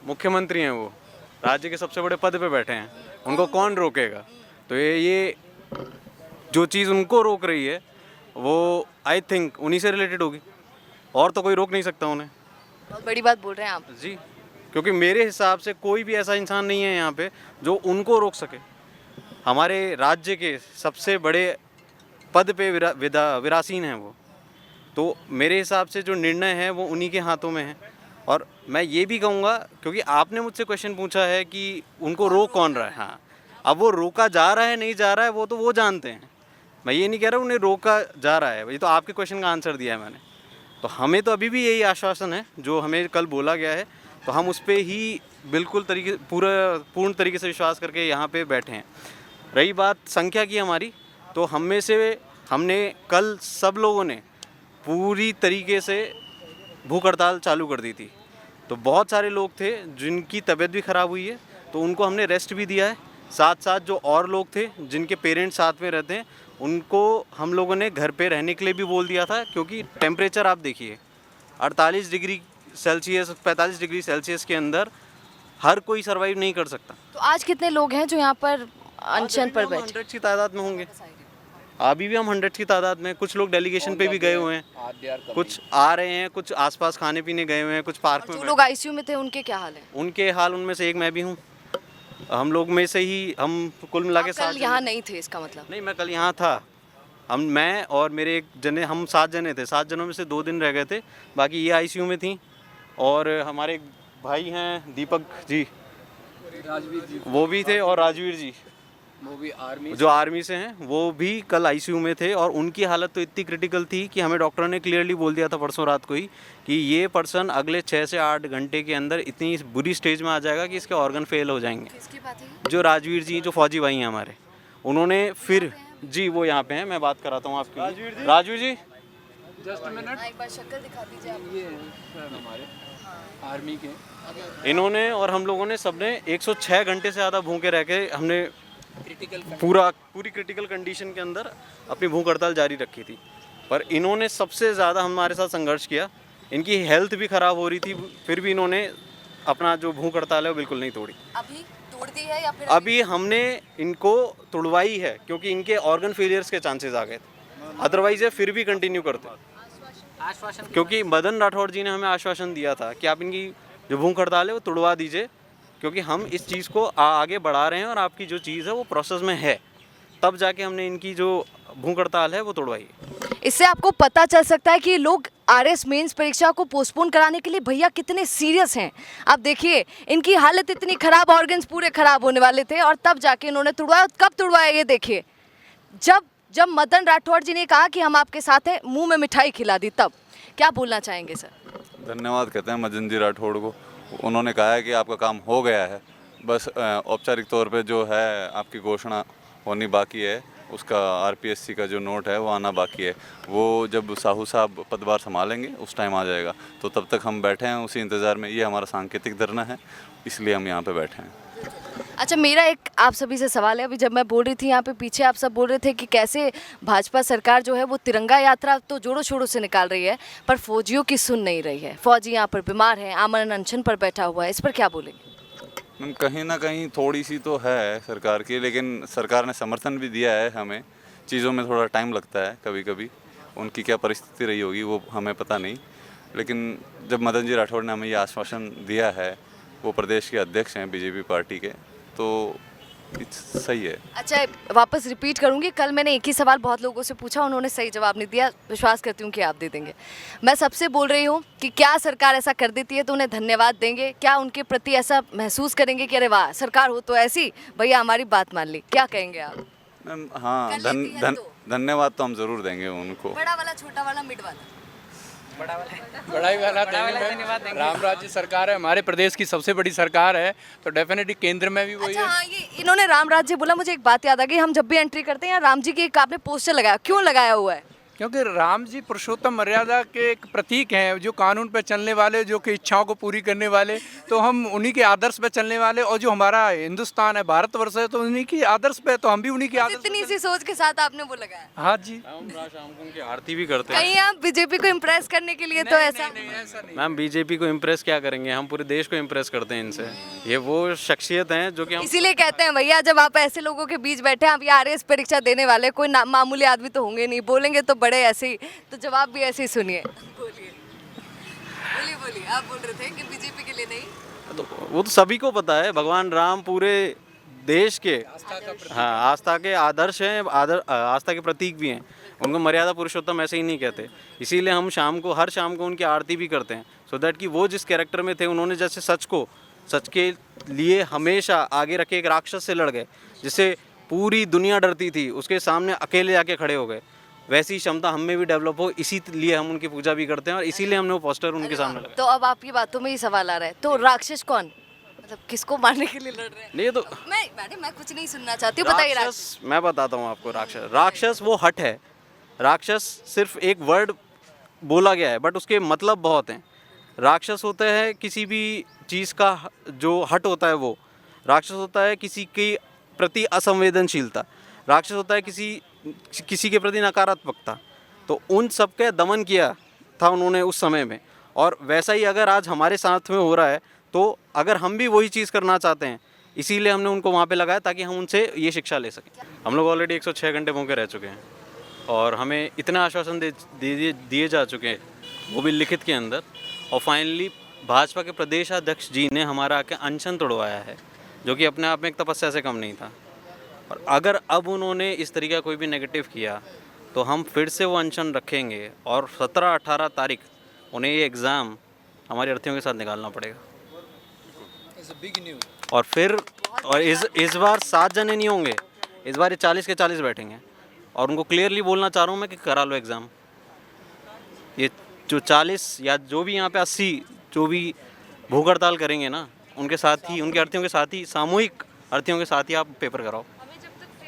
मुख्यमंत्री हैं, वो राज्य के सबसे बड़े पद पे बैठे हैं, उनको कौन रोकेगा? तो ये जो चीज़ उनको रोक रही है वो आई थिंक उन्हीं से रिलेटेड होगी, और तो कोई रोक नहीं सकता उन्हें। बहुत बड़ी बात बोल रहे हैं आप। जी, क्योंकि मेरे हिसाब से कोई भी ऐसा इंसान नहीं है यहाँ पे जो उनको रोक सके। हमारे राज्य के सबसे बड़े पद पे विरासीन हैं वो, तो मेरे हिसाब से जो निर्णय है वो उन्हीं के हाथों में है। और मैं ये भी कहूँगा, क्योंकि आपने मुझसे क्वेश्चन पूछा है कि उनको रोक कौन रहा है, हाँ, अब वो रोका जा रहा है नहीं जा रहा है वो तो वो जानते हैं, मैं ये नहीं कह रहा उन्हें रोका जा रहा है, ये तो आपके क्वेश्चन का आंसर दिया है मैंने। तो हमें तो अभी भी यही आश्वासन है जो हमें कल बोला गया है, तो हम उस पर ही बिल्कुल पूर्ण तरीके से विश्वास करके यहाँ पे बैठे हैं। रही बात संख्या की हमारी, तो हम में से हमने कल सब लोगों ने पूरी तरीके से भूख हड़ताल चालू कर दी थी। तो बहुत सारे लोग थे जिनकी तबीयत भी ख़राब हुई है, तो उनको हमने रेस्ट भी दिया है। साथ साथ जो और लोग थे जिनके पेरेंट्स साथ में रहते हैं, उनको हम लोगों ने घर पे रहने के लिए भी बोल दिया था, क्योंकि टेम्परेचर आप देखिए 48 डिग्री सेल्सियस 45 डिग्री सेल्सियस के अंदर हर कोई सर्वाइव नहीं कर सकता। तो आज कितने लोग हैं जो यहाँ पर अनशन पर बैठे? 100 की तादाद में होंगे, अभी भी हम 100 की तादाद में। कुछ लोग डेलीगेशन पे भी गए हुए हैं, कुछ आ रहे हैं, कुछ आसपास खाने पीने गए हुए हैं, कुछ पार्क में जो बैठे। लोग आईसीयू में थे उनके क्या हाल है? उनके हाल, उनमें से एक मैं भी हूँ। हम लोग में से ही हम कुल मिला के आप कल यहाँ नहीं थे इसका मतलब? नहीं, मैं कल यहाँ था। मैं और मेरे एक जने, हम 7 जने थे। 7 जनों में से 2 दिन रह गए थे, बाकी ये आईसीयू में थी। और हमारे एक भाई हैं दीपक जी, राजवीर जी वो भी थे, और राजवीर जी वो भी आर्मी जो आर्मी से हैं, वो भी कल आईसीयू में थे। और उनकी हालत तो इतनी क्रिटिकल थी कि हमें डॉक्टर ने क्लियरली बोल दिया था परसों रात को ही कि ये पर्सन अगले 6 से 8 घंटे के अंदर इतनी बुरी स्टेज में आ जाएगा कि इसके ऑर्गन फेल हो जाएंगे। किसकी बात है? जो राजवीर जी, जो फौजी भाई हैं हमारे, उन्होंने फिर जी वो यहाँ पे हैं, मैं बात कराता हूँ आपकी। राजवीर जी जस्ट मिनट, एक बार शक्ल दिखा दीजिए आप। ये हैं सर हमारे आर्मी के। इन्होंने और हम लोगों ने सबने 106 घंटे से ज़्यादा भूखे रह के हमने क्रिटिकल पूरी क्रिटिकल कंडीशन के अंदर अपनी भूख हड़ताल जारी रखी थी। पर इन्होंने सबसे ज़्यादा हमारे साथ संघर्ष किया। इनकी हेल्थ भी ख़राब हो रही थी, फिर भी इन्होंने अपना जो भूख हड़ताल है वो बिल्कुल नहीं तोड़ी। अभी तोड़ दी है या फिर अभी हमने इनको तोड़वाई है, क्योंकि इनके ऑर्गन फेलियर्स के चांसेस आ गए थे, अदरवाइज ये फिर भी कंटिन्यू करते। आश्वासन क्योंकि मदन राठौड़ जी ने हमें आश्वासन दिया था कि आप इनकी जो भूख हड़ताल है वो तोड़वा दीजिए, क्योंकि हम इस चीज़ को आगे बढ़ा रहे हैं और आपकी जो चीज़ है वो प्रोसेस में है, तब जाके हमने इनकी जो भूख हड़ताल है वो तोड़वाई है। इससे आपको पता चल सकता है कि लोग आरएस मेंस परीक्षा को पोस्टपोन कराने के लिए भैया कितने सीरियस हैं। आप देखिए इनकी हालत इतनी खराब, ऑर्गन्स पूरे खराब होने वाले थे और तब जाके इन्होंने तुड़वाया। कब तुड़वाया ये देखिए, जब मदन राठौड़ जी ने कहा कि हम आपके साथ हैं, मुंह में मिठाई खिला दी, तब। क्या बोलना चाहेंगे सर? धन्यवाद कहते हैं मदन जी राठौड़ को। उन्होंने कहा है कि आपका काम हो गया है, बस औपचारिक तौर पे जो है आपकी घोषणा होनी बाकी है, उसका आरपीएससी का जो नोट है वो आना बाकी है। वो जब साहू साहब पदभार संभालेंगे उस टाइम आ जाएगा, तो तब तक हम बैठे हैं उसी इंतज़ार में। ये हमारा सांकेतिक धरना है, इसलिए हम यहाँ पे बैठे हैं। अच्छा, मेरा एक आप सभी से सवाल है। अभी जब मैं बोल रही थी यहाँ पे पीछे आप सब बोल रहे थे कि कैसे भाजपा सरकार जो है वो तिरंगा यात्रा तो जोरों शोरों से निकाल रही है, पर फौजियों की सुन नहीं रही है। फौजी यहाँ पर बीमार हैं, आमरण अनशन पर बैठा हुआ है, इस पर क्या बोलेंगे? कहीं ना कहीं थोड़ी सी तो है सरकार की, लेकिन सरकार ने समर्थन भी दिया है हमें। चीज़ों में थोड़ा टाइम लगता है कभी कभी, उनकी क्या परिस्थिति रही होगी वो हमें पता नहीं। लेकिन जब मदन जी राठौड़ ने हमें ये आश्वासन दिया है, वो प्रदेश के अध्यक्ष हैं बीजेपी पार्टी के, तो सही है। अच्छा, वापस रिपीट करूंगी, कल मैंने एक ही सवाल बहुत लोगों से पूछा, उन्होंने सही जवाब नहीं दिया। विश्वास करती हूँ कि आप दे देंगे। मैं सबसे बोल रही हूँ कि क्या सरकार ऐसा कर देती है तो उन्हें धन्यवाद देंगे? क्या उनके प्रति ऐसा महसूस करेंगे कि अरे वाह सरकार हो तो ऐसी, भैया हमारी बात मान ली? क्या कहेंगे आप? हाँ, कर लेती है तो। धन्यवाद तो हम ज़रूर देंगे उनको। बड़ा वाला, छोटा वाला, मिड वाला? बड़ाई वाला देंगे। राम राज्य सरकार है, हमारे प्रदेश की सबसे बड़ी सरकार है, तो डेफिनेटली केंद्र में भी वही अच्छा है। हाँ, ये इन्होंने राम राज्य बोला, मुझे एक बात याद आ गई। हम जब भी एंट्री करते हैं यहाँ राम जी की एक आपने पोस्टर लगाया, क्यों लगाया हुआ है? क्योंकि राम जी पुरुषोत्तम मर्यादा के एक प्रतीक हैं, जो कानून पे चलने वाले, जो कि इच्छाओं को पूरी करने वाले, तो हम उन्हीं के आदर्श पे चलने वाले। और जो हमारा हिंदुस्तान है, भारतवर्ष है, तो उन्हीं की आदर्श पे, तो हम भी उन्हीं के आदर्श इतनी सी सोच के साथ आपने वो लगाया। हाँ जी। हम शाम को उनकी आरती भी करते हैं। कहीं आप बीजेपी को इम्प्रेस करने के लिए तो ऐसा ऐसा नहीं। मैम बीजेपी को इम्प्रेस क्या करेंगे, हम पूरे देश को इम्प्रेस करते हैं इनसे। ये वो शख्सियत हैं जो कि हम इसीलिए कहते हैं भैया, जब आप ऐसे लोगों के बीच बैठे हैं, आप ये आरएएस परीक्षा देने वाले कोई मामूली आदमी तो होंगे नहीं, बोलेंगे तो बड़े ऐसे ही, तो जवाब भी ऐसे ही सुनिए। बोलिए बोलिए बोलिए, आप बोल रहे थे कि बीजेपी के लिए नहीं। तो वो तो सभी को पता है, भगवान राम पूरे देश के हाँ आस्था के आदर्श हैं, आस्था के प्रतीक भी हैं। उनको मर्यादा पुरुषोत्तम ऐसे ही नहीं कहते। इसीलिए हम हर शाम को उनकी आरती भी करते हैं, सो दैट कि वो जिस कैरेक्टर में थे, उन्होंने जैसे सच के लिए हमेशा आगे रखे एक राक्षस से लड़ गए, जिससे पूरी दुनिया डरती थी, उसके सामने अकेले जाके खड़े हो गए। वैसी क्षमता हम में भी डेवलप हो, इसीलिए हम उनकी पूजा भी करते हैं और इसीलिए हमने वो पोस्टर उनके सामने लगाया। तो अब आपकी बातों में ही सवाल आ रहा है, तो राक्षस कौन, मतलब किसको मारने के लिए लड़ रहे हैं? नहीं ये तो मैं कुछ नहीं सुनना चाहती हूँ, बताइए। राक्षस मैं बताता हूँ आपको। राक्षस वो हट है। राक्षस सिर्फ एक वर्ड बोला गया है, बट उसके मतलब बहुत हैं। राक्षस होता है किसी भी चीज़ का जो हट होता है वो। राक्षस होता है किसी के प्रति असंवेदनशीलता। राक्षस होता है किसी के प्रति नकारात्मकता। तो उन सब का दमन किया था उन्होंने उस समय में, और वैसा ही अगर आज हमारे साथ में हो रहा है, तो अगर हम भी वही चीज़ करना चाहते हैं, इसीलिए हमने उनको वहाँ पे लगाया ताकि हम उनसे ये शिक्षा ले सकें। हम लोग ऑलरेडी 106 घंटे भूखे रह चुके हैं और हमें इतना आश्वासन दिए जा चुके हैं, वो भी लिखित के अंदर। और फाइनली भाजपा के प्रदेश अध्यक्ष जी ने हमारा आके अनशन तोड़वाया है, जो कि अपने आप में एक तपस्या से कम नहीं था। और अगर अब उन्होंने इस तरीके का कोई भी नेगेटिव किया, तो हम फिर से वो अनशन रखेंगे और 17-18 तारीख उन्हें ये एग्ज़ाम हमारे अर्थियों के साथ निकालना पड़ेगा। और फिर इस बार 7 जने नहीं होंगे, इस बार ये 40 के 40 बैठेंगे। और उनको क्लियरली बोलना चाह रहा हूँ मैं कि करा लो एग्ज़ाम। ये जो 40 या जो भी यहाँ पे 80 जो भी भूख हड़ताल करेंगे ना, उनके साथ ही, उनके अर्थियों के साथ ही, सामूहिक अर्थियों के साथ ही आप पेपर कराओ।